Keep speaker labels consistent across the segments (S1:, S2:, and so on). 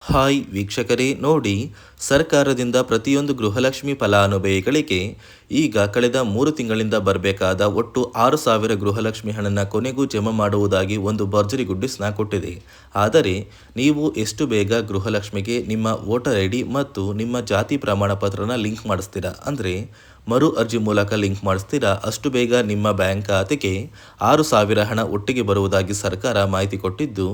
S1: Hi ವೀಕ್ಷಕರೇ, ನೋಡಿ, ಸರ್ಕಾರದಿಂದ ಪ್ರತಿಯೊಂದು ಗೃಹಲಕ್ಷ್ಮಿ ಫಲಾನುಭವಿಗಳಿಗೆ ಈಗ ಕಳೆದ 3 ತಿಂಗಳಿಂದ ಬರಬೇಕಾದ ಒಟ್ಟು 6,000 ಗೃಹಲಕ್ಷ್ಮಿ ಹಣನ ಕೊನೆಗೂ ಜಮಾ ಮಾಡುವುದಾಗಿ ಒಂದು ಭರ್ಜರಿ ಗುಡ್ಡಿಸ್ನ ಕೊಟ್ಟಿದೆ. ಆದರೆ ನೀವು ಎಷ್ಟು ಬೇಗ ಗೃಹಲಕ್ಷ್ಮಿಗೆ ನಿಮ್ಮ ವೋಟರ್ ಐ ಡಿ ಮತ್ತು ನಿಮ್ಮ ಜಾತಿ ಪ್ರಮಾಣ ಪತ್ರನ ಲಿಂಕ್ ಮಾಡಿಸ್ತೀರಾ, ಅಂದರೆ ಮರು ಅರ್ಜಿ ಮೂಲಕ ಲಿಂಕ್ ಮಾಡಿಸ್ತೀರಾ, ಅಷ್ಟು ಬೇಗ ನಿಮ್ಮ ಬ್ಯಾಂಕ್ ಖಾತೆಗೆ 6,000 ಹಣ ಒಟ್ಟಿಗೆ ಬರುವುದಾಗಿ ಸರ್ಕಾರ ಮಾಹಿತಿ ಕೊಟ್ಟಿದ್ದು,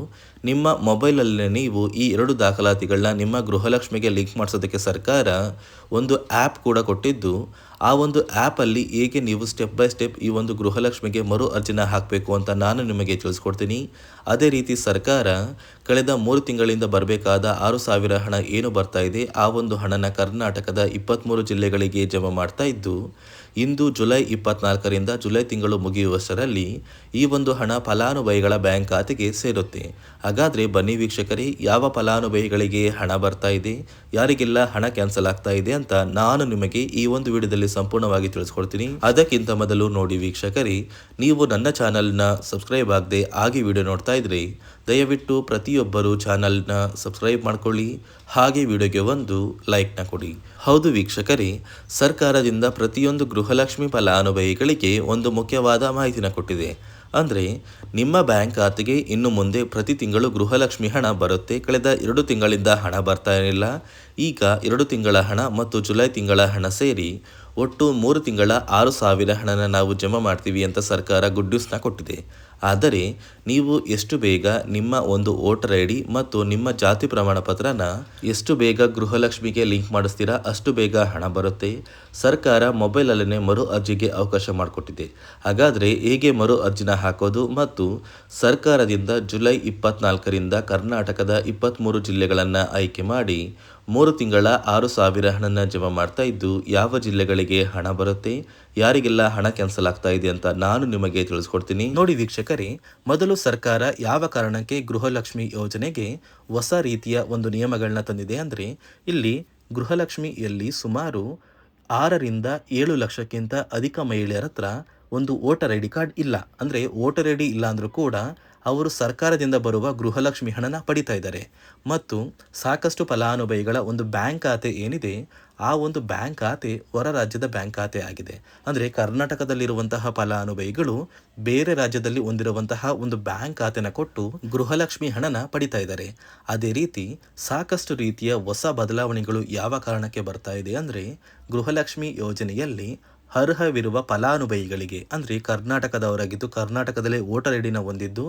S1: ನಿಮ್ಮ ಮೊಬೈಲಲ್ಲೇ ನೀವು ಈ 2 ದಾಖಲಾತಿಗಳನ್ನ ನಿಮ್ಮ ಗೃಹಲಕ್ಷ್ಮಿಗೆ ಲಿಂಕ್ ಮಾಡಿಸೋದಕ್ಕೆ ಸರ್ಕಾರ ಒಂದು ಆ್ಯಪ್ ಕೂಡ ಕೊಟ್ಟಿದ್ದು, ಆ ಒಂದು ಆ್ಯಪಲ್ಲಿ ಹೇಗೆ ನೀವು ಸ್ಟೆಪ್ ಬೈ ಸ್ಟೆಪ್ ಈ ಒಂದು ಗೃಹಲಕ್ಷ್ಮಿಗೆ ಮರು ಅರ್ಜಿನ ಹಾಕಬೇಕು ಅಂತ ನಾನು ನಿಮಗೆ ತಿಳಿಸ್ಕೊಡ್ತೀನಿ. ಅದೇ ರೀತಿ ಸರ್ಕಾರ ಕಳೆದ 3 ತಿಂಗಳಿಂದ ಬರಬೇಕಾದ 6,000 ಹಣ ಏನು ಬರ್ತಾ ಇದೆ, ಆ ಒಂದು ಹಣನ ಕರ್ನಾಟಕದ 23 ಜಿಲ್ಲೆಗಳಿಗೆ ಜಮಾ ಮಾಡ್ತಾ ಇದ್ದು, ಇಂದು ಜುಲೈ 24ರಿಂದ ಜುಲೈ ತಿಂಗಳು ಮುಗಿಯುವಷ್ಟರಲ್ಲಿ ಈ ಒಂದು ಹಣ ಫಲಾನುಭವಿಗಳ ಬ್ಯಾಂಕ್ ಖಾತೆಗೆ ಸೇರುತ್ತೆ. ಹಾಗಾದರೆ ಬನ್ನಿ ವೀಕ್ಷಕರೇ, ಯಾವ ಫಲಾನುಭವಿಗಳಿಗೆ ಹಣ ಬರ್ತಾ ಇದೆ, ಯಾರಿಗೆಲ್ಲ ಹಣ ಕ್ಯಾನ್ಸಲ್ ಆಗ್ತಾ ಇದೆ ಅಂತ ನಾನು ನಿಮಗೆ ಈ ಒಂದು ವಿಡಿಯೋದಲ್ಲಿ ಸಂಪೂರ್ಣವಾಗಿ ತಿಳಿಸ್ಕೊಡ್ತೀನಿ. ಅದಕ್ಕಿಂತ ಮೊದಲು ನೋಡಿ ವೀಕ್ಷಕರೇ, ನೀವು ನನ್ನ ಚಾನಲ್ನ ಸಬ್ಸ್ಕ್ರೈಬ್ ಆಗದೆ ಆಗಿ ವಿಡಿಯೋ ನೋಡ್ತಾ ಇದ್ರೆ ದಯವಿಟ್ಟು ಪ್ರತಿಯೊಬ್ಬರು ಚಾನಲ್ನ ಸಬ್ಸ್ಕ್ರೈಬ್ ಮಾಡ್ಕೊಳ್ಳಿ, ಹಾಗೆ ವಿಡಿಯೋಗೆ ಒಂದು ಲೈಕ್ನ ಕೊಡಿ. ಹೌದು ವೀಕ್ಷಕರೇ, ಸರ್ಕಾರದಿಂದ ಪ್ರತಿಯೊಂದು ಗೃಹಲಕ್ಷ್ಮಿ ಫಲಾನುಭವಿಗಳಿಗೆ ಒಂದು ಮುಖ್ಯವಾದ ಮಾಹಿತಿನ ಕೊಟ್ಟಿದೆ. ಅಂದರೆ ನಿಮ್ಮ ಬ್ಯಾಂಕ್ ಖಾತೆಗೆ ಇನ್ನು ಮುಂದೆ ಪ್ರತಿ ತಿಂಗಳು ಗೃಹಲಕ್ಷ್ಮಿ ಹಣ ಬರುತ್ತೆ. ಕಳೆದ 2 ತಿಂಗಳಿಂದ ಹಣ ಬರ್ತಾ ಇರಲಿಲ್ಲ. ಈಗ 2 ತಿಂಗಳ ಹಣ ಮತ್ತು ಜುಲೈ ತಿಂಗಳ ಹಣ ಸೇರಿ ಒಟ್ಟು 3 ತಿಂಗಳ 6,000 ಹಣನ ನಾವು ಜಮಾ ಮಾಡ್ತೀವಿ ಅಂತ ಸರ್ಕಾರ ಗುಡ್ ನ್ಯೂಸ್ನ ಕೊಟ್ಟಿದೆ. ಆದರೆ ನೀವು ಎಷ್ಟು ಬೇಗ ನಿಮ್ಮ ಒಂದು ವೋಟರ್ ಐ ಡಿ ಮತ್ತು ನಿಮ್ಮ ಜಾತಿ ಪ್ರಮಾಣ ಪತ್ರನ ಎಷ್ಟು ಬೇಗ ಗೃಹಲಕ್ಷ್ಮಿಗೆ ಲಿಂಕ್ ಮಾಡಿಸ್ತೀರಾ, ಅಷ್ಟು ಬೇಗ ಹಣ ಬರುತ್ತೆ. ಸರ್ಕಾರ ಮೊಬೈಲಲ್ಲೇ ಮರು ಅರ್ಜಿಗೆ ಅವಕಾಶ ಮಾಡಿಕೊಟ್ಟಿದೆ. ಹಾಗಾದರೆ ಹೇಗೆ ಮರು ಅರ್ಜಿನ ಹಾಕೋದು ಮತ್ತು ಸರ್ಕಾರದಿಂದ ಜುಲೈ 24ರಿಂದ ಕರ್ನಾಟಕದ 23 ಜಿಲ್ಲೆಗಳನ್ನು ಆಯ್ಕೆ ಮಾಡಿ 3 ತಿಂಗಳ 6,000 ಹಣನ ಜಮಾ ಮಾಡ್ತಾ ಇದ್ದು, ಯಾವ ಜಿಲ್ಲೆಗಳಿಗೆ ಹಣ ಬರುತ್ತೆ, ಯಾರಿಗೆಲ್ಲ ಹಣ ಕ್ಯಾನ್ಸಲ್ ಆಗ್ತಾ ಇದೆ ಅಂತ ನಾನು ನಿಮಗೆ ತಿಳಿಸ್ಕೊಡ್ತೀನಿ. ನೋಡಿ ವೀಕ್ಷಕರೇ, ಮೊದಲು ಸರ್ಕಾರ ಯಾವ ಕಾರಣಕ್ಕೆ ಗೃಹಲಕ್ಷ್ಮಿ ಯೋಜನೆಗೆ ಹೊಸ ರೀತಿಯ ಒಂದು ನಿಯಮಗಳನ್ನ ತಂದಿದೆ ಅಂದರೆ, ಇಲ್ಲಿ ಗೃಹಲಕ್ಷ್ಮಿಯಲ್ಲಿ ಸುಮಾರು 6ರಿಂದ 7 ಲಕ್ಷಕ್ಕಿಂತ ಅಧಿಕ ಮಹಿಳೆಯರ ಹತ್ರ ಒಂದು ವೋಟರ್ ಐ ಡಿ ಕಾರ್ಡ್ ಇಲ್ಲ. ಅಂದರೆ ವೋಟರ್ ಐ ಡಿ ಇಲ್ಲ ಅಂದರೂ ಕೂಡ ಅವರು ಸರ್ಕಾರದಿಂದ ಬರುವ ಗೃಹಲಕ್ಷ್ಮಿ ಹಣನ ಪಡಿತಾ ಇದ್ದಾರೆ. ಮತ್ತು ಸಾಕಷ್ಟು ಫಲಾನುಭವಿಗಳ ಒಂದು ಬ್ಯಾಂಕ್ ಖಾತೆ ಏನಿದೆ, ಆ ಒಂದು ಬ್ಯಾಂಕ್ ಖಾತೆ ಹೊರ ರಾಜ್ಯದ ಬ್ಯಾಂಕ್ ಖಾತೆ ಆಗಿದೆ. ಅಂದರೆ ಕರ್ನಾಟಕದಲ್ಲಿರುವಂತಹ ಫಲಾನುಭವಿಗಳು ಬೇರೆ ರಾಜ್ಯದಲ್ಲಿ ಹೊಂದಿರುವಂತಹ ಒಂದು ಬ್ಯಾಂಕ್ ಖಾತೆನ ಕೊಟ್ಟು ಗೃಹಲಕ್ಷ್ಮಿ ಹಣನ ಪಡಿತಾ ಇದ್ದಾರೆ. ಅದೇ ರೀತಿ ಸಾಕಷ್ಟು ರೀತಿಯ ಹೊಸ ಬದಲಾವಣೆಗಳು ಯಾವ ಕಾರಣಕ್ಕೆ ಬರ್ತಾ ಇದೆ ಅಂದರೆ, ಗೃಹಲಕ್ಷ್ಮಿ ಯೋಜನೆಯಲ್ಲಿ ಅರ್ಹವಿರುವ ಫಲಾನುಭವಿಗಳಿಗೆ, ಅಂದರೆ ಕರ್ನಾಟಕದವರಾಗಿದ್ದು ಕರ್ನಾಟಕದಲ್ಲೇ ವೋಟರ್ ಐ ಡಿನ ಹೊಂದಿದ್ದು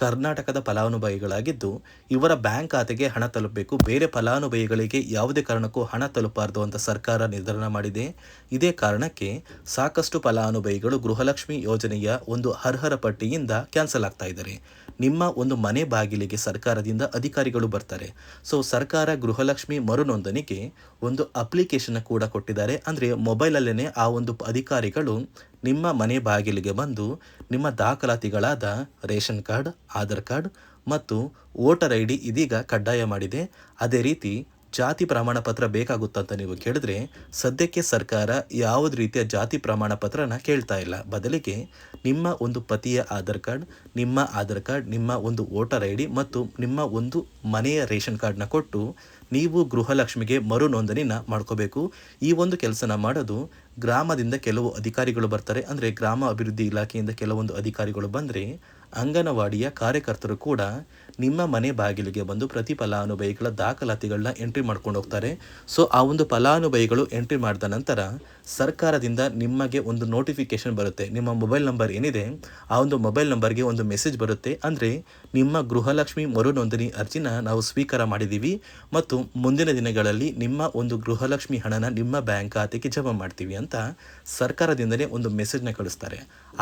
S1: ಕರ್ನಾಟಕದ ಫಲಾನುಭವಿಗಳಾಗಿದ್ದು ಇವರ ಬ್ಯಾಂಕ್ ಖಾತೆಗೆ ಹಣ ತಲುಪಬೇಕು. ಬೇರೆ ಫಲಾನುಭವಿಗಳಿಗೆ ಯಾವುದೇ ಕಾರಣಕ್ಕೂ ಹಣ ತಲುಪಬಾರದು ಅಂತ ಸರ್ಕಾರ ನಿರ್ಧಾರ ಮಾಡಿದೆ. ಇದೇ ಕಾರಣಕ್ಕೆ ಸಾಕಷ್ಟು ಫಲಾನುಭವಿಗಳು ಗೃಹಲಕ್ಷ್ಮಿ ಯೋಜನೆಯ ಒಂದು ಅರ್ಹರ ಪಟ್ಟಿಯಿಂದ ಕ್ಯಾನ್ಸಲ್ ಆಗ್ತಾ ಇದ್ದಾರೆ. ನಿಮ್ಮ ಒಂದು ಮನೆ ಬಾಗಿಲಿಗೆ ಸರ್ಕಾರದಿಂದ ಅಧಿಕಾರಿಗಳು ಬರ್ತಾರೆ. ಸೊ ಸರ್ಕಾರ ಗೃಹಲಕ್ಷ್ಮಿ ಮರು ನೋಂದಣಿಗೆ ಒಂದು ಅಪ್ಲಿಕೇಶನ್ ಕೂಡ ಕೊಟ್ಟಿದ್ದಾರೆ. ಅಂದರೆ ಮೊಬೈಲಲ್ಲೇ ಆ ಒಂದು ಅಧಿಕಾರಿಗಳು ನಿಮ್ಮ ಮನೆ ಬಾಗಿಲಿಗೆ ಬಂದು ನಿಮ್ಮ ದಾಖಲಾತಿಗಳಾದ ರೇಷನ್ ಕಾರ್ಡ್, ಆಧಾರ್ ಕಾರ್ಡ್ ಮತ್ತು ವೋಟರ್ ಐ ಡಿ ಇದೀಗ ಕಡ್ಡಾಯ ಮಾಡಿದೆ. ಅದೇ ರೀತಿ ಜಾತಿ ಪ್ರಮಾಣ ಪತ್ರ ಬೇಕಾಗುತ್ತಂತ ನೀವು ಕೇಳಿದ್ರೆ, ಸದ್ಯಕ್ಕೆ ಸರ್ಕಾರ ಯಾವುದೇ ರೀತಿಯ ಜಾತಿ ಪ್ರಮಾಣ ಪತ್ರನ ಕೇಳ್ತಾ ಇಲ್ಲ. ಬದಲಿಗೆ ನಿಮ್ಮ ಒಂದು ಪತಿಯ ಆಧಾರ್ ಕಾರ್ಡ್, ನಿಮ್ಮ ಒಂದು ವೋಟರ್ ಐ ಡಿ ಮತ್ತು ನಿಮ್ಮ ಒಂದು ಮನೆಯ ರೇಷನ್ ಕಾರ್ಡ್ನ ಕೊಟ್ಟು ನೀವು ಗೃಹಲಕ್ಷ್ಮಿಗೆ ಮರು ನೋಂದಣಿನ ಮಾಡ್ಕೋಬೇಕು. ಈ ಒಂದು ಕೆಲಸನ ಮಾಡೋದು ಗ್ರಾಮದಿಂದ ಕೆಲವು ಅಧಿಕಾರಿಗಳು ಬರ್ತಾರೆ. ಅಂದರೆ ಗ್ರಾಮ ಅಭಿವೃದ್ಧಿ ಇಲಾಖೆಯಿಂದ ಕೆಲವೊಂದು ಅಧಿಕಾರಿಗಳು ಬಂದರೆ, ಅಂಗನವಾಡಿಯ ಕಾರ್ಯಕರ್ತರು ಕೂಡ ನಿಮ್ಮ ಮನೆ ಬಾಗಿಲಿಗೆ ಬಂದು ಪ್ರತಿ ಫಲಾನುಭವಿಗಳ ದಾಖಲಾತಿಗಳನ್ನ ಎಂಟ್ರಿ ಮಾಡ್ಕೊಂಡು ಹೋಗ್ತಾರೆ. ಸೊ ಆ ಒಂದು ಫಲಾನುಭವಿಗಳು ಎಂಟ್ರಿ ಮಾಡಿದ ನಂತರ ಸರ್ಕಾರದಿಂದ ನಿಮಗೆ ಒಂದು ನೋಟಿಫಿಕೇಶನ್ ಬರುತ್ತೆ. ನಿಮ್ಮ ಮೊಬೈಲ್ ನಂಬರ್ ಏನಿದೆ, ಆ ಒಂದು ಮೊಬೈಲ್ ನಂಬರ್ಗೆ ಒಂದು ಮೆಸೇಜ್ ಬರುತ್ತೆ. ಅಂದರೆ ನಿಮ್ಮ ಗೃಹಲಕ್ಷ್ಮಿ ಮರು ನೋಂದಣಿ ಅರ್ಜಿನ ನಾವು ಸ್ವೀಕಾರ ಮಾಡಿದ್ದೀವಿ ಮತ್ತು ಮುಂದಿನ ದಿನಗಳಲ್ಲಿ ನಿಮ್ಮ ಒಂದು ಗೃಹಲಕ್ಷ್ಮಿ ಹಣನ ನಿಮ್ಮ ಬ್ಯಾಂಕ್ ಖಾತೆಗೆ ಜಮಾ ಮಾಡ್ತೀವಿ ಅಂತ ಸರ್ಕಾರದಿಂದಲೇ ಒಂದು ಮೆಸೇಜ್ನ ಕಳಿಸ್ತಾರೆ.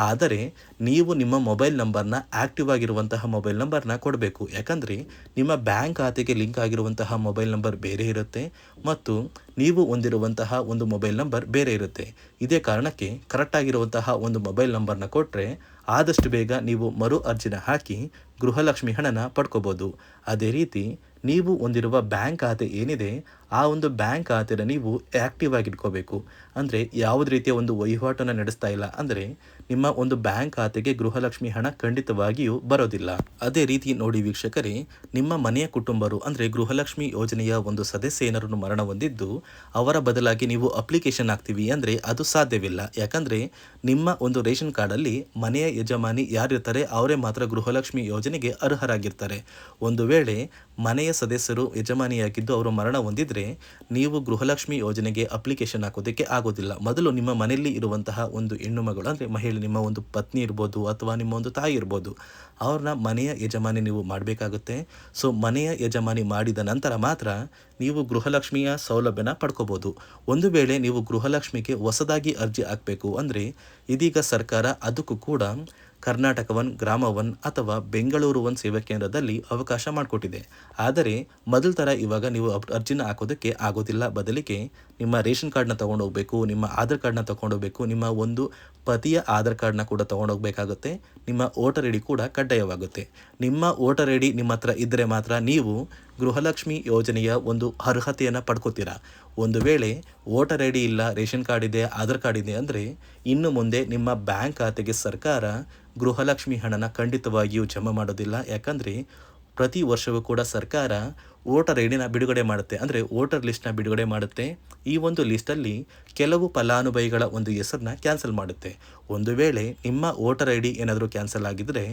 S1: ಆದರೆ ನೀವು ನಿಮ್ಮ ಮೊಬೈಲ್ ನಂಬರ್ನ ಆಕ್ಟಿವ್ ಆಗಿರುವಂತಹ ಮೊಬೈಲ್ ನಂಬರ್ನ ಕೊಡಬೇಕು. ಯಾಕಂದರೆ ನಿಮ್ಮ ಬ್ಯಾಂಕ್ ಖಾತೆಗೆ ಲಿಂಕ್ ಆಗಿರುವಂತಹ ಮೊಬೈಲ್ ನಂಬರ್ ಬೇರೆ ಇರುತ್ತೆ ಮತ್ತು ನೀವು ಹೊಂದಿರುವಂತಹ ಒಂದು ಮೊಬೈಲ್ ನಂಬರ್ ಬೇರೆ ಇರುತ್ತೆ. ಇದೇ ಕಾರಣಕ್ಕೆ ಕರೆಕ್ಟ್ ಆಗಿರುವಂತಹ ಒಂದು ಮೊಬೈಲ್ ನಂಬರ್ನ ಕೊಟ್ಟರೆ ಆದಷ್ಟು ಬೇಗ ನೀವು ಮರು ಅರ್ಜಿನ ಹಾಕಿ ಗೃಹಲಕ್ಷ್ಮಿ ಹಣನ ಪಡ್ಕೋಬೋದು. ಅದೇ ರೀತಿ ನೀವು ಹೊಂದಿರುವ ಬ್ಯಾಂಕ್ ಖಾತೆ ಏನಿದೆ, ಆ ಒಂದು ಬ್ಯಾಂಕ್ ಖಾತೆನ ನೀವು ಆ್ಯಕ್ಟಿವ್ ಆಗಿ ಇಟ್ಕೋಬೇಕು. ಅಂದರೆ ಯಾವುದೇ ರೀತಿಯ ಒಂದು ವಹಿವಾಟನ್ನು ನಡೆಸ್ತಾ ಇಲ್ಲ. ಅಂದರೆ ನಿಮ್ಮ ಒಂದು ಬ್ಯಾಂಕ್ ಖಾತೆಗೆ ಗೃಹಲಕ್ಷ್ಮಿ ಹಣ ಖಂಡಿತವಾಗಿಯೂ ಬರೋದಿಲ್ಲ. ಅದೇ ರೀತಿ ನೋಡಿ ವೀಕ್ಷಕರೇ, ನಿಮ್ಮ ಮನೆಯ ಕುಟುಂಬರು ಅಂದರೆ ಗೃಹಲಕ್ಷ್ಮಿ ಯೋಜನೆಯ ಒಂದು ಸದಸ್ಯ ಏನಾರನ್ನು ಮರಣ ಹೊಂದಿದ್ದು ಅವರ ಬದಲಾಗಿ ನೀವು ಅಪ್ಲಿಕೇಶನ್ ಹಾಕ್ತೀವಿ ಅಂದರೆ ಅದು ಸಾಧ್ಯವಿಲ್ಲ. ಯಾಕಂದರೆ ನಿಮ್ಮ ಒಂದು ರೇಷನ್ ಕಾರ್ಡಲ್ಲಿ ಮನೆಯ ಯಜಮಾನಿ ಯಾರಿರ್ತಾರೆ ಅವರೇ ಮಾತ್ರ ಗೃಹಲಕ್ಷ್ಮಿ ಯೋಜನೆಗೆ ಅರ್ಹರಾಗಿರ್ತಾರೆ. ಒಂದು ವೇಳೆ ಮನೆಯ ಸದಸ್ಯರು ಯಜಮಾನಿಯಾಗಿದ್ದು ಅವರು ಮರಣ ಹೊಂದಿದ್ರೆ ನೀವು ಗೃಹಲಕ್ಷ್ಮಿ ಯೋಜನೆಗೆ ಅಪ್ಲಿಕೇಶನ್ ಹಾಕೋದಕ್ಕೆ ಆಗೋದಿಲ್ಲ. ಮೊದಲು ನಿಮ್ಮ ಮನೆಯಲ್ಲಿ ಇರುವಂತಹ ಒಂದು ಹೆಣ್ಣು ಮಗಳು ಅಂದರೆ ಮಹಿಳೆ, ನಿಮ್ಮ ಒಂದು ಪತ್ನಿ ಇರ್ಬೋದು ಅಥವಾ ನಿಮ್ಮ ಒಂದು ತಾಯಿ ಇರ್ಬೋದು, ಅವ್ರನ್ನ ಮನೆಯ ಯಜಮಾನಿ ನೀವು ಮಾಡಬೇಕಾಗುತ್ತೆ. ಸೊ ಮನೆಯ ಯಜಮಾನಿ ಮಾಡಿದ ನಂತರ ಮಾತ್ರ ನೀವು ಗೃಹಲಕ್ಷ್ಮಿಯ ಸೌಲಭ್ಯನ ಪಡ್ಕೋಬೋದು. ಒಂದು ವೇಳೆ ನೀವು ಗೃಹಲಕ್ಷ್ಮಿಗೆ ಹೊಸದಾಗಿ ಅರ್ಜಿ ಹಾಕಬೇಕು ಅಂದರೆ ಇದೀಗ ಸರ್ಕಾರ ಅದಕ್ಕೂ ಕೂಡ ಕರ್ನಾಟಕ ಒನ್, ಗ್ರಾಮ ಒನ್ ಅಥವಾ ಬೆಂಗಳೂರು ಒನ್ ಸೇವಾ ಕೇಂದ್ರದಲ್ಲಿ ಅವಕಾಶ ಮಾಡಿಕೊಟ್ಟಿದೆ. ಆದರೆ ಮೊದಲ ಥರ ಇವಾಗ ನೀವು ಅರ್ಜಿನ ಹಾಕೋದಕ್ಕೆ ಆಗೋದಿಲ್ಲ. ಬದಲಿಗೆ ನಿಮ್ಮ ರೇಷನ್ ಕಾರ್ಡ್ನ ತೊಗೊಂಡೋಗ್ಬೇಕು, ನಿಮ್ಮ ಆಧಾರ್ ಕಾರ್ಡ್ನ ತೊಗೊಂಡೋಗ್ಬೇಕು, ನಿಮ್ಮ ಒಂದು ಪತಿಯ ಆಧಾರ್ ಕಾರ್ಡ್ನ ಕೂಡ ತೊಗೊಂಡೋಗ್ಬೇಕಾಗುತ್ತೆ. ನಿಮ್ಮ ವೋಟರ್ ಐ ಡಿ ಕೂಡ ಕಡ್ಡಾಯವಾಗುತ್ತೆ. ನಿಮ್ಮ ವೋಟರ್ ಐ ಡಿ ನಿಮ್ಮ ಹತ್ರ ಇದ್ದರೆ ಮಾತ್ರ ನೀವು ಗೃಹಲಕ್ಷ್ಮಿ ಯೋಜನೆಯ ಒಂದು ಅರ್ಹತೆಯನ್ನು ಪಡ್ಕೋತೀರಾ. ಒಂದು ವೇಳೆ ವೋಟರ್ ಐ ಡಿ ಇಲ್ಲ, ರೇಷನ್ ಕಾರ್ಡ್ ಇದೆ, ಆಧಾರ್ ಕಾರ್ಡ್ ಇದೆ ಅಂದರೆ ಇನ್ನು ಮುಂದೆ ನಿಮ್ಮ ಬ್ಯಾಂಕ್ ಖಾತೆಗೆ ಸರ್ಕಾರ ಗೃಹಲಕ್ಷ್ಮಿ ಹಣನ ಖಂಡಿತವಾಗಿಯೂ ಜಮಾ ಮಾಡೋದಿಲ್ಲ. ಯಾಕಂದರೆ ಪ್ರತಿ ವರ್ಷವೂ ಕೂಡ ಸರ್ಕಾರ ವೋಟರ್ ಐ ಡಿನ ಬಿಡುಗಡೆ ಮಾಡುತ್ತೆ, ಅಂದರೆ ವೋಟರ್ ಲಿಸ್ಟ್ನ ಬಿಡುಗಡೆ ಮಾಡುತ್ತೆ. ಈ ಒಂದು ಲಿಸ್ಟಲ್ಲಿ ಕೆಲವು ಫಲಾನುಭವಿಗಳ ಒಂದು ಹೆಸರನ್ನ ಕ್ಯಾನ್ಸಲ್ ಮಾಡುತ್ತೆ. ಒಂದು ವೇಳೆ ನಿಮ್ಮ ವೋಟರ್ ಐ ಡಿ ಏನಾದರೂ ಕ್ಯಾನ್ಸಲ್ ಆಗಿದ್ದರೆ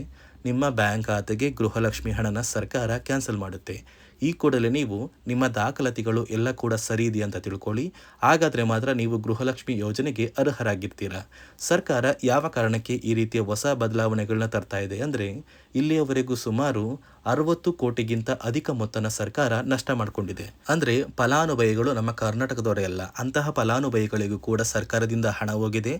S1: ನಿಮ್ಮ ಬ್ಯಾಂಕ್ ಖಾತೆಗೆ ಗೃಹಲಕ್ಷ್ಮಿ ಹಣನ ಸರ್ಕಾರ ಕ್ಯಾನ್ಸಲ್ ಮಾಡುತ್ತೆ. ಈ ಕೂಡಲೇ ನೀವು ನಿಮ್ಮ ದಾಖಲಾತಿಗಳು ಎಲ್ಲ ಕೂಡ ಸರಿ ಇದೆ ಅಂತ ತಿಳ್ಕೊಳ್ಳಿ. ಹಾಗಾದರೆ ಮಾತ್ರ ನೀವು ಗೃಹಲಕ್ಷ್ಮಿ ಯೋಜನೆಗೆ ಅರ್ಹರಾಗಿರ್ತೀರ. ಸರ್ಕಾರ ಯಾವ ಕಾರಣಕ್ಕೆ ಈ ರೀತಿಯ ಹೊಸ ಬದಲಾವಣೆಗಳನ್ನ ತರ್ತಾ ಇದೆ ಅಂದರೆ ಇಲ್ಲಿಯವರೆಗೂ ಸುಮಾರು 60 ಕೋಟಿಗಿಂತ ಅಧಿಕ ಮೊತ್ತನ ಸರ್ಕಾರ ನಷ್ಟ ಮಾಡಿಕೊಂಡಿದೆ. ಅಂದರೆ ಫಲಾನುಭವಿಗಳು ನಮ್ಮ ಕರ್ನಾಟಕದವರೇ ಅಲ್ಲ, ಅಂತಹ ಫಲಾನುಭವಿಗಳಿಗೂ ಕೂಡ ಸರ್ಕಾರದಿಂದ ಹಣ ಹೋಗಿದೆ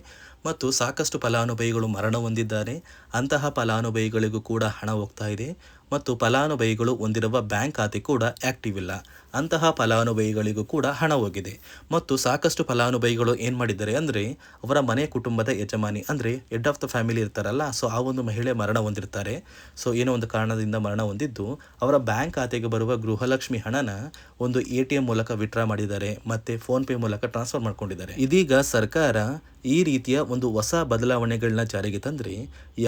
S1: ಮತ್ತು ಸಾಕಷ್ಟು ಫಲಾನುಭವಿಗಳು ಮರಣ ಹೊಂದಿದ್ದಾರೆ. ಅಂತಹ ಫಲಾನುಭವಿಗಳಿಗೂ ಕೂಡ ಹಣ ಹೋಗ್ತಾ ಇದೆ ಮತ್ತು ಫಲಾನುಭವಿಗಳು ಹೊಂದಿರುವ ಬ್ಯಾಂಕ್ ಖಾತೆ ಕೂಡ ಆ್ಯಕ್ಟಿವ್ ಇಲ್ಲ. ಅಂತಹ ಫಲಾನುಭವಿಗಳಿಗೂ ಕೂಡ ಹಣ ಹೋಗಿದೆ ಮತ್ತು ಸಾಕಷ್ಟು ಫಲಾನುಭವಿಗಳು ಏನು ಮಾಡಿದ್ದಾರೆ ಅಂದರೆ ಅವರ ಮನೆ ಕುಟುಂಬದ ಯಜಮಾನಿ ಅಂದರೆ ಹೆಡ್ ಆಫ್ ದ ಫ್ಯಾಮಿಲಿ ಇರ್ತಾರಲ್ಲ, ಸೊ ಆ ಒಂದು ಮಹಿಳೆ ಮರಣ ಹೊಂದಿರ್ತಾರೆ. ಸೊ ಏನೋ ಒಂದು ಕಾರಣದಿಂದ ಮರಣ ಹೊಂದಿದ್ದು ಅವರ ಬ್ಯಾಂಕ್ ಖಾತೆಗೆ ಬರುವ ಗೃಹಲಕ್ಷ್ಮಿ ಹಣನ ಒಂದು ATM ಮೂಲಕ ವಿತ್ಡ್ರಾ ಮಾಡಿದ್ದಾರೆ ಮತ್ತು ಫೋನ್ಪೇ ಮೂಲಕ ಟ್ರಾನ್ಸ್ಫರ್ ಮಾಡ್ಕೊಂಡಿದ್ದಾರೆ. ಇದೀಗ ಸರ್ಕಾರ ಈ ರೀತಿಯ ಒಂದು ಹೊಸ ಬದಲಾವಣೆಗಳನ್ನ ಜಾರಿಗೆ ತಂದರೆ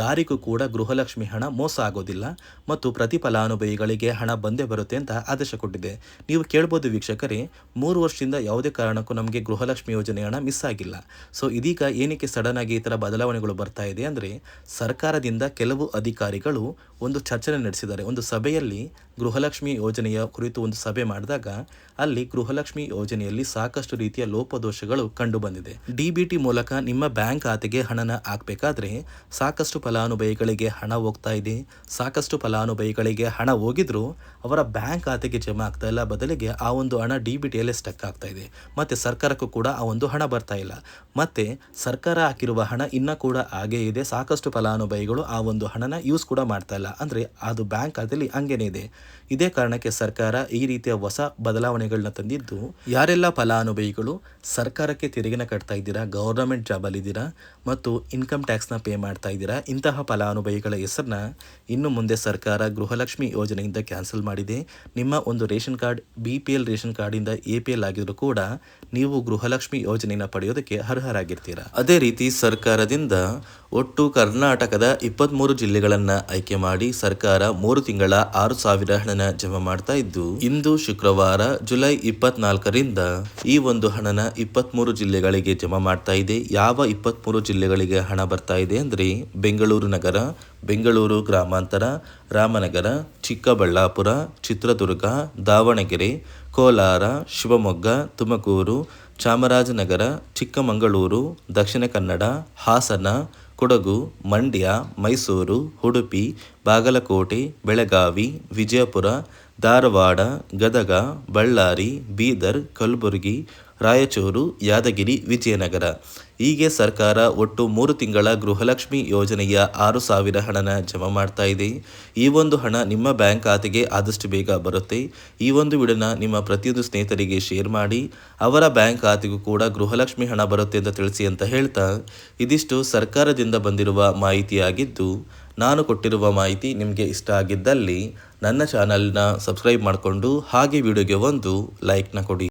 S1: ಯಾರಿಗೂ ಕೂಡ ಗೃಹಲಕ್ಷ್ಮಿ ಹಣ ಮೋಸ ಆಗೋದಿಲ್ಲ ಮತ್ತು ಪ್ರತಿ ಫಲಾನುಭವಿಗಳಿಗೆ ಹಣ ಬಂದೇ ಬರುತ್ತೆ ಅಂತ ಆದೇಶ ಕೊಟ್ಟಿದೆ. ನೀವು ಕೇಳ್ಬೋದು ವೀಕ್ಷಕರೇ, 3 ವರ್ಷದಿಂದ ಯಾವುದೇ ಕಾರಣಕ್ಕೂ ನಮಗೆ ಗೃಹಲಕ್ಷ್ಮಿ ಯೋಜನೆ ಹಣ ಮಿಸ್ ಆಗಿಲ್ಲ. ಸೊ ಇದೀಗ ಏನಕ್ಕೆ ಸಡನ್ ಆಗಿ ಈ ಥರ ಬದಲಾವಣೆಗಳು ಬರ್ತಾ ಇದೆ ಅಂದರೆ ಸರ್ಕಾರದಿಂದ ಕೆಲವು ಅಧಿಕಾರಿಗಳು ಒಂದು ಚರ್ಚೆ ನಡೆಸಿದ್ದಾರೆ. ಒಂದು ಸಭೆಯಲ್ಲಿ ಗೃಹಲಕ್ಷ್ಮಿ ಯೋಜನೆಯ ಕುರಿತು ಒಂದು ಸಭೆ ಮಾಡಿದಾಗ ಅಲ್ಲಿ ಗೃಹಲಕ್ಷ್ಮಿ ಯೋಜನೆಯಲ್ಲಿ ಸಾಕಷ್ಟು ರೀತಿಯ ಲೋಪದೋಷಗಳು ಕಂಡು ಬಂದಿದೆ. DBT ಮೂಲಕ ನಿಮ್ಮ ಬ್ಯಾಂಕ್ ಖಾತೆಗೆ ಹಣನ ಹಾಕಬೇಕಾದ್ರೆ ಸಾಕಷ್ಟು ಫಲಾನುಭವಿಗಳಿಗೆ ಹಣ ಹೋಗ್ತಾ ಇದೆ. ಸಾಕಷ್ಟು ಫಲಾನುಭವಿಗಳಿಗೆ ಹಣ ಹೋಗಿದ್ರು ಅವರ ಬ್ಯಾಂಕ್ ಖಾತೆಗೆ ಜಮಾ ಆಗ್ತಾ ಇಲ್ಲ, ಬದಲಿಗೆ ಆ ಒಂದು ಹಣ DBTಯಲ್ಲೇ ಸ್ಟಕ್ ಆಗ್ತಾ ಇದೆ. ಮತ್ತು ಸರ್ಕಾರಕ್ಕೂ ಕೂಡ ಆ ಒಂದು ಹಣ ಬರ್ತಾ ಇಲ್ಲ. ಮತ್ತು ಸರ್ಕಾರ ಹಾಕಿರುವ ಹಣ ಇನ್ನೂ ಕೂಡ ಹಾಗೇ ಇದೆ. ಸಾಕಷ್ಟು ಫಲಾನುಭವಿಗಳು ಆ ಒಂದು ಹಣನ ಯೂಸ್ ಕೂಡ ಮಾಡ್ತಾ ಇಲ್ಲ, ಅಂದರೆ ಅದು ಬ್ಯಾಂಕ್ ಖಾತೆಯಲ್ಲಿ ಹಂಗೇನೆ ಇದೆ. ಇದೇ ಕಾರಣಕ್ಕೆ ಸರ್ಕಾರ ಈ ರೀತಿಯ ಹೊಸ ಬದಲಾವಣೆಗಳನ್ನ ತಂದಿದ್ದು, ಯಾರೆಲ್ಲ ಫಲಾನುಭವಿಗಳು ಸರ್ಕಾರಕ್ಕೆ ತೆರಿಗೆನ ಕಟ್ತಾ ಇದ್ದೀರಾ, ಗೌರ್ನಮೆಂಟ್ ಜಾಬಲ್ಲಿದ್ದೀರಾ ಮತ್ತು ಇನ್ಕಮ್ ಟ್ಯಾಕ್ಸ್ನ ಪೇ ಮಾಡ್ತಾ ಇದ್ದೀರಾ, ಇಂತಹ ಫಲಾನುಭವಿಗಳ ಹೆಸರನ್ನ ಇನ್ನು ಮುಂದೆ ಸರ್ಕಾರ ಗೃಹಲಕ್ಷ್ಮಿ ಯೋಜನೆಯಿಂದ ಕ್ಯಾನ್ಸಲ್ ಮಾಡಿದೆ. ನಿಮ್ಮ ಒಂದು ರೇಷನ್ ಕಾರ್ಡ್ BPL ರೇಷನ್ ಕಾರ್ಡಿಂದ APL ಆಗಿದ್ರು ಕೂಡ ನೀವು ಗೃಹಲಕ್ಷ್ಮಿ ಯೋಜನೆಯನ್ನು ಪಡೆಯೋದಕ್ಕೆ ಅರ್ಹರಾಗಿರ್ತೀರಾ. ಅದೇ ರೀತಿ ಸರ್ಕಾರದಿಂದ ಒಟ್ಟು ಕರ್ನಾಟಕದ 23 ಜಿಲ್ಲೆಗಳನ್ನು ಆಯ್ಕೆ ಮಾಡಿ ಸರ್ಕಾರ 3 ತಿಂಗಳ 6,000 ಹಣನ ಜಮಾ ಮಾಡ್ತಾ ಇದ್ದು, ಇಂದು ಶುಕ್ರವಾರ ಜುಲೈ 24ರಿಂದ ಈ ಒಂದು ಹಣನ 23 ಜಿಲ್ಲೆಗಳಿಗೆ ಜಮಾ ಮಾಡ್ತಾ ಇದೆ. ಯಾವ 23 ಜಿಲ್ಲೆಗಳಿಗೆ ಹಣ ಬರ್ತಾ ಇದೆ ಅಂದರೆ ಬೆಂಗಳೂರು ನಗರ, ಬೆಂಗಳೂರು ಗ್ರಾಮಾಂತರ, ರಾಮನಗರ, ಚಿಕ್ಕಬಳ್ಳಾಪುರ, ಚಿತ್ರದುರ್ಗ, ದಾವಣಗೆರೆ, ಕೋಲಾರ, ಶಿವಮೊಗ್ಗ, ತುಮಕೂರು, ಚಾಮರಾಜನಗರ, ಚಿಕ್ಕಮಗಳೂರು, ದಕ್ಷಿಣ ಕನ್ನಡ, ಹಾಸನ, ಕೊಡಗು, ಮಂಡ್ಯ, ಮೈಸೂರು, ಉಡುಪಿ, ಬಾಗಲಕೋಟೆ, ಬೆಳಗಾವಿ, ವಿಜಯಪುರ, ಧಾರವಾಡ, ಗದಗ, ಬಳ್ಳಾರಿ, ಬೀದರ್, ಕಲಬುರಗಿ, ರಾಯಚೂರು, ಯಾದಗಿರಿ, ವಿಜಯನಗರ ಹೀಗೆ ಸರ್ಕಾರ ಒಟ್ಟು 3 ತಿಂಗಳ ಗೃಹಲಕ್ಷ್ಮಿ ಯೋಜನೆಯ 6,000 ಹಣನ ಜಮಾ ಮಾಡ್ತಾ ಇದೆ. ಈ ಒಂದು ಹಣ ನಿಮ್ಮ ಬ್ಯಾಂಕ್ ಖಾತೆಗೆ ಆದಷ್ಟು ಬೇಗ ಬರುತ್ತೆ. ಈ ಒಂದು ವಿಡಿಯೋನ ನಿಮ್ಮ ಪ್ರತಿಯೊಂದು ಸ್ನೇಹಿತರಿಗೆ ಶೇರ್ ಮಾಡಿ, ಅವರ ಬ್ಯಾಂಕ್ ಖಾತೆಗೂ ಕೂಡ ಗೃಹಲಕ್ಷ್ಮಿ ಹಣ ಬರುತ್ತೆ ಅಂತ ತಿಳಿಸಿ ಅಂತ ಹೇಳ್ತಾ, ಇದಿಷ್ಟು ಸರ್ಕಾರದಿಂದ ಬಂದಿರುವ ಮಾಹಿತಿಯಾಗಿದ್ದು, ನಾನು ಕೊಟ್ಟಿರುವ ಮಾಹಿತಿ ನಿಮಗೆ ಇಷ್ಟ ಆಗಿದ್ದಲ್ಲಿ ನನ್ನ ಚಾನಲ್ನ ಸಬ್ಸ್ಕ್ರೈಬ್ ಮಾಡಿಕೊಂಡು ಹಾಗೆ ವಿಡಿಯೋಗೆ ಒಂದು ಲೈಕ್ನ ಕೊಡಿ.